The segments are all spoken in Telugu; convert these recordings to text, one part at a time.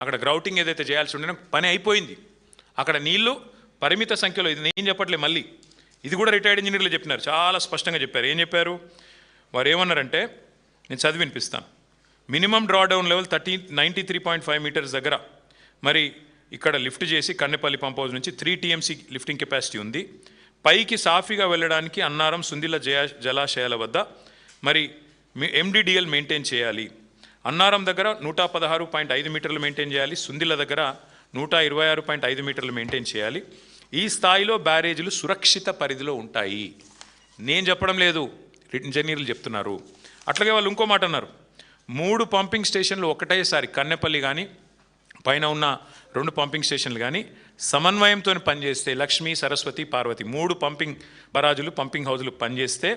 అక్కడ గ్రౌటింగ్ ఏదైతే చేయాల్సి ఉండే పని అయిపోయింది. అక్కడ నీళ్లు పరిమిత సంఖ్యలో, ఇది నేను చెప్పట్లేదు, మళ్ళీ ఇది కూడా రిటైర్డ్ ఇంజనీర్లు చెప్పినారు, చాలా స్పష్టంగా చెప్పారు. ఏం చెప్పారు వారు? ఏమన్నారంటే, నేను చదివి వినిపిస్తాను. మినిమం డ్రాడౌన్ లెవెల్ 93.5 మీటర్స్ దగ్గర మరి ఇక్కడ లిఫ్ట్ చేసి కన్నెపల్లి పంప్ హౌస్ నుంచి 3 TMC లిఫ్టింగ్ కెపాసిటీ ఉంది. పైకి సాఫీగా వెళ్ళడానికి అన్నారం సుందిల్ల జలాశయాల వద్ద మరి MDDL మెయింటైన్ చేయాలి. అన్నారం దగ్గర 116.5 మీటర్లు మెయింటైన్ చేయాలి. సుందిల్ల దగ్గర 126.5 మీటర్లు మెయింటైన్ చేయాలి. ఈ స్థాయిలో బ్యారేజీలు సురక్షిత పరిధిలో ఉంటాయి. నేను చెప్పడం లేదు, ఇంజనీర్లు చెప్తున్నారు. అట్లాగే వాళ్ళు ఇంకో మాట అన్నారు, 3 పంపింగ్ స్టేషన్లు ఒకటేసారి కన్నెపల్లి కానీ పైన ఉన్న 2 పంపింగ్ స్టేషన్లు కానీ సమన్వయంతో పనిచేస్తే, లక్ష్మీ, సరస్వతి, పార్వతి 3 పంపింగ్ బరాజులు, పంపింగ్ హౌజులు పనిచేస్తే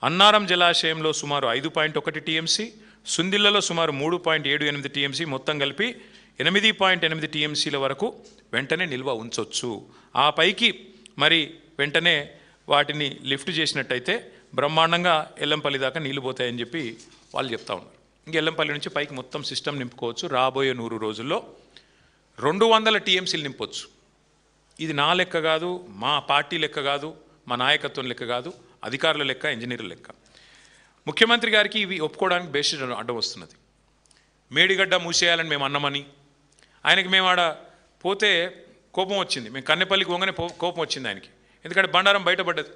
అన్నారం జలాశయంలో సుమారు 5.1 TMC, సుందిల్లలో సుమారు 3.78 TMC, మొత్తం కలిపి 8.8 TMCల వరకు వెంటనే నిల్వ ఉంచవచ్చు. ఆ పైకి మరి వెంటనే వాటిని లిఫ్ట్ చేసినట్టయితే బ్రహ్మాండంగా ఎల్లంపల్లి దాకా నీళ్లు పోతాయని చెప్పి వాళ్ళు చెప్తా ఉన్నారు. ఇంక ఎల్లంపల్లి నుంచి పైకి మొత్తం సిస్టమ్ నింపుకోవచ్చు. రాబోయే 100 రోజుల్లో 200 TMCలు నింపొచ్చు. ఇది నా లెక్క కాదు, మా పార్టీ లెక్క కాదు, మా నాయకత్వం లెక్క కాదు, అధికారుల లెక్క, ఇంజనీర్ల లెక్క. ముఖ్యమంత్రి గారికి ఇవి ఒప్పుకోవడానికి బేసిస్ అడ్డం వస్తున్నది. మేడిగడ్డ మూసేయాలని మేము అన్నామని, ఆయనకి మేము ఆడ పోతే కోపం వచ్చింది. మేము కన్నెపల్లికి పోగానే కోపం వచ్చింది ఆయనకి. ఎందుకంటే బండారం బయటపడ్డది.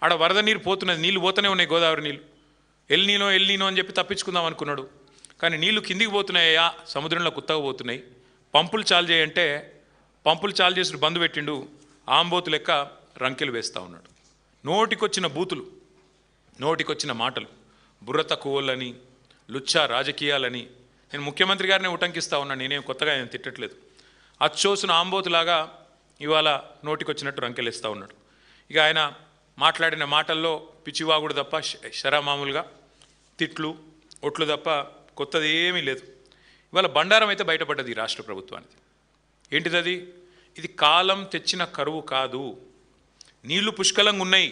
ఆడ వరద నీరు పోతున్నది, నీళ్ళు పోతూనే ఉన్నాయి, గోదావరి నీళ్ళు. ఎల్నీనో అని చెప్పి తప్పించుకుందాం అనుకున్నాడు. కానీ నీళ్లు కిందికి పోతున్నాయా, సముద్రంలో కుత్తగా పోతున్నాయి. పంపులు చాలు చేయంటే పంపులు చాలు చేసి బంద్ పెట్టిండు. ఆంబోతు లెక్క రంకెలు వేస్తూ ఉన్నాడు. నోటికొచ్చిన బూతులు, నోటికొచ్చిన మాటలు, బుర్ర తక్కువలని, లుచ్చా రాజకీయాలని. నేను ముఖ్యమంత్రి గారిని ఉటంకిస్తూ ఉన్నాను, నేనేం కొత్తగా ఆయన తిట్టట్లేదు. అచ్చోసిన ఆంబోతులాగా ఇవాళ నోటికొచ్చినట్టు రంకెలేస్తూ ఉన్నాడు. ఇక ఆయన మాట్లాడిన మాటల్లో పిచ్చివాగుడు తప్ప, శరామామూలుగా తిట్లు, ఒట్లు తప్ప కొత్తది ఏమీ లేదు. ఇవాళ బండారం అయితే బయటపడ్డది ఈ రాష్ట్ర ప్రభుత్వానికి. ఏంటిది? ఇది కాలం తెచ్చిన కరువు కాదు. నీళ్లు పుష్కలంగా ఉన్నాయి.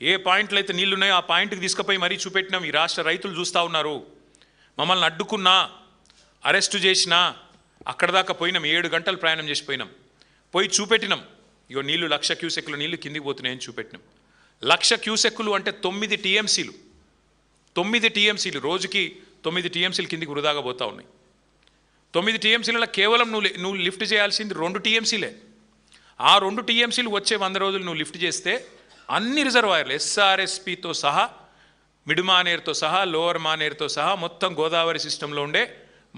ఏ పాయింట్లు అయితే నీళ్లు ఉన్నాయో ఆ పాయింట్కి తీసుకుపోయి మరీ చూపెట్టినాం. ఈ రాష్ట్ర రైతులు చూస్తూ ఉన్నారు. మమ్మల్ని అడ్డుకున్నా, అరెస్టు చేసినా అక్కడ దాకా పోయినాం. 7 గంటలు ప్రయాణం చేసిపోయినాం. పోయి చూపెట్టినాం. ఇగో నీళ్లు 1,00,000 క్యూసెక్కులు నీళ్లు కిందికి పోతున్నాయని చూపెట్టినాం. 1,00,000 క్యూసెక్కులు అంటే 9 TMCలు. 9 TMCలు రోజుకి 9 TMCలు కిందికి వృధాగా పోతూ ఉన్నాయి. 9 TMCలలో కేవలం నువ్వు లిఫ్ట్ చేయాల్సింది 2 TMCలే. ఆ 2 TMCలు వచ్చే 100 రోజులు నువ్వు లిఫ్ట్ చేస్తే అన్ని రిజర్వాయర్లు SRSPతో సహా, మిడ్ మానేరుతో సహా, లోవర్ మానేరుతో సహా మొత్తం గోదావరి సిస్టంలో ఉండే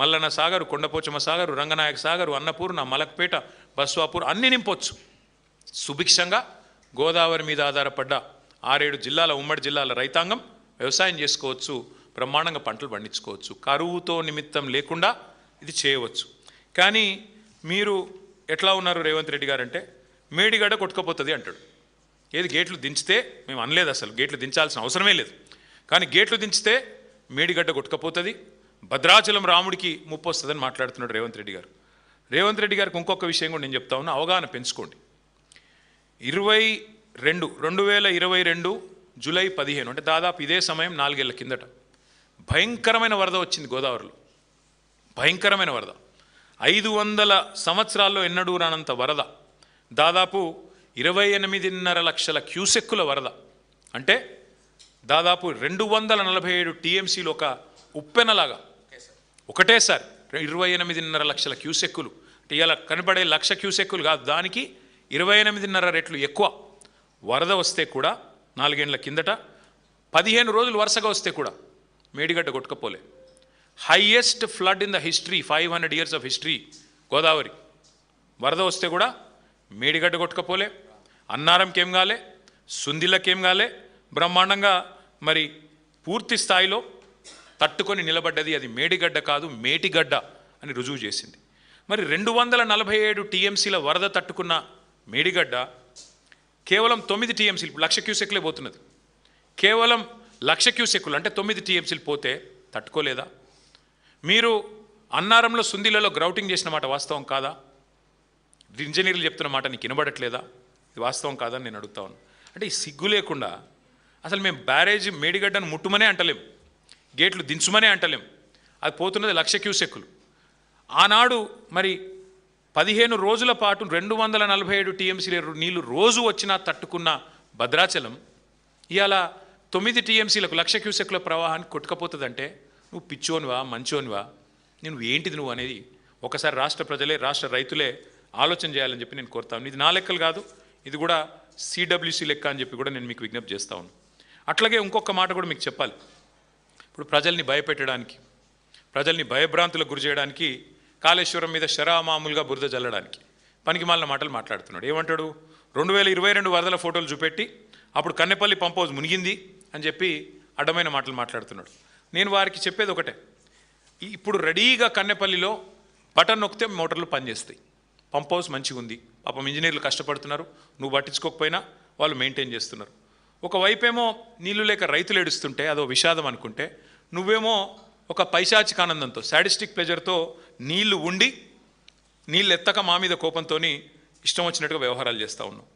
మల్లన్న సాగరు, కొండపోచమ్మ సాగరు, రంగనాయక సాగరు, అన్నపూర్ణ, మలక్పేట, బస్వాపూర్ అన్నీ నింపొచ్చు. సుభిక్షంగా గోదావరి మీద ఆధారపడ్డ 6-7 జిల్లాల, ఉమ్మడి జిల్లాల రైతాంగం వ్యవసాయం చేసుకోవచ్చు, బ్రహ్మాండంగా పంటలు పండించుకోవచ్చు. కరువుతో నిమిత్తం లేకుండా ఇది చేయవచ్చు. కానీ మీరు ఎట్లా ఉన్నారు రేవంత్ రెడ్డి గారు అంటే, మేడిగడ్డ కొట్టుకపోతుంది అంటాడు. ఏది గేట్లు దించితే, మేము అనలేదు అసలు గేట్లు దించాల్సిన అవసరమే లేదు, కానీ గేట్లు దించితే మేడిగడ్డ కొట్టుకపోతుంది, భద్రాచలం రాముడికి ముప్పు వస్తుందని మాట్లాడుతున్నాడు రేవంత్ రెడ్డి గారు. రేవంత్ రెడ్డి గారికి ఇంకొక విషయం కూడా నేను చెప్తా ఉన్నా, అవగాహన పెంచుకోండి. 2022 జూలై 15 అంటే దాదాపు ఇదే సమయం 4 ఏళ్ల కిందట భయంకరమైన వరద వచ్చింది గోదావరిలో. భయంకరమైన వరద, 500 సంవత్సరాల్లో ఎన్నడూ రానంత వరద, దాదాపు 28.5 లక్షల క్యూసెక్కుల వరద. అంటే దాదాపు 247 TMCలు ఒక ఉప్పెనలాగా ఒకటేసారి 28.5 లక్షల క్యూసెక్కులు. అంటే ఇలా కనబడే 1,00,000 క్యూసెక్కులు కాదు, దానికి 28.5 రెట్లు ఎక్కువ వరద వస్తే కూడా 4 ఏళ్ల కిందట 15 రోజులు వరుసగా వస్తే కూడా మేడిగడ్డ కొట్టుకపోలే. Highest flood in the history, 500 years of history Godavari. వరద వస్తే కూడా మేడిగడ్డ కొట్టుకపోలే, అన్నారంకేం కాలే, సుందిల్లకేం కాలే, బ్రహ్మాండంగా మరి పూర్తి స్థాయిలో తట్టుకొని నిలబడ్డది. అది మేడిగడ్డ కాదు, మేటిగడ్డ అని రుజువు చేసింది. మరి 247 TMCల వరద తట్టుకున్న మేడిగడ్డ కేవలం 9 TMCలు, 1,00,000 క్యూసెక్లే పోతున్నది. కేవలం 1,00,000 క్యూసెక్కులు అంటే 9 TMCలు పోతే తట్టుకోలేదా? మీరు అన్నారంలో, సుందిలలో గ్రౌటింగ్ చేసిన మాట వాస్తవం కాదా? ఇంజనీర్లు చెప్తున్న మాట నీకు వినబడట్లేదా? ఇది వాస్తవం కాదని నేను అడుగుతా ఉన్నాను. అంటే ఈ సిగ్గు లేకుండా అసలు మేము బ్యారేజ్ మేడిగడ్డను ముట్టుమనే అంటలేం, గేట్లు దించుమనే అంటలేం. అది పోతున్నది 1,00,000 క్యూసెక్కులు. ఆనాడు మరి 15 రోజుల పాటు 247 టీఎంసీల నీళ్లు రోజు వచ్చినా తట్టుకున్న భద్రాచలం ఇవాళ 9 టీఎంసీలకు 1,00,000 క్యూసెక్ల ప్రవాహానికి కొట్టుకపోతుందంటే నువ్వు పిచ్చోనివా మంచోనివా నువ్వు ఏంటిది నువ్వు అనేది ఒకసారి రాష్ట్ర ప్రజలే రాష్ట్ర రైతులే ఆలోచన చేయాలని చెప్పి నేను కోరుతాను. ఇది నా లెక్కలు కాదు, ఇది కూడా సిడబ్ల్యూసి లెక్క అని చెప్పి కూడా నేను మీకు విజ్ఞప్తి చేస్తా ఉన్నాను. అట్లాగే ఇంకొక మాట కూడా మీకు చెప్పాలి. ఇప్పుడు ప్రజల్ని భయపెట్టడానికి, ప్రజల్ని భయభ్రాంతులకు గురి చేయడానికి కాళేశ్వరం మీద శరామామూలుగా బురద జల్లడానికి పనికిమాలిన మాటలు మాట్లాడుతున్నాడు. ఏమంటాడు? 2022 వరదల ఫోటోలు చూపెట్టి అప్పుడు కన్నెపల్లి పంప్ హౌస్ మునిగింది అని చెప్పి అడ్డమైన మాటలు మాట్లాడుతున్నాడు. నేను వారికి చెప్పేది ఒకటే, ఇప్పుడు రెడీగా కన్నెపల్లిలో బటన్ నొక్కితే మోటార్లు పనిచేస్తాయి, పంప్ హౌస్ మంచిగా ఉంది, పాపం ఇంజనీర్లు కష్టపడుతున్నారు, నువ్వు పట్టించుకోకపోయినా వాళ్ళు మెయింటైన్ చేస్తున్నారు. ఒకవైపేమో నీళ్లు లేక రైతులు ఏడుస్తుంటే అదో విషాదం అనుకుంటే, నువ్వేమో ఒక పైశాచిక ఆనందంతో సాడిస్టిక్ ప్లెజర్తో నీళ్లు ఉండి నీళ్ళు ఎత్తక మా మీద కోపంతో ఇష్టం వచ్చినట్టుగా వ్యవహారాలు చేస్తూ ఉన్నావు.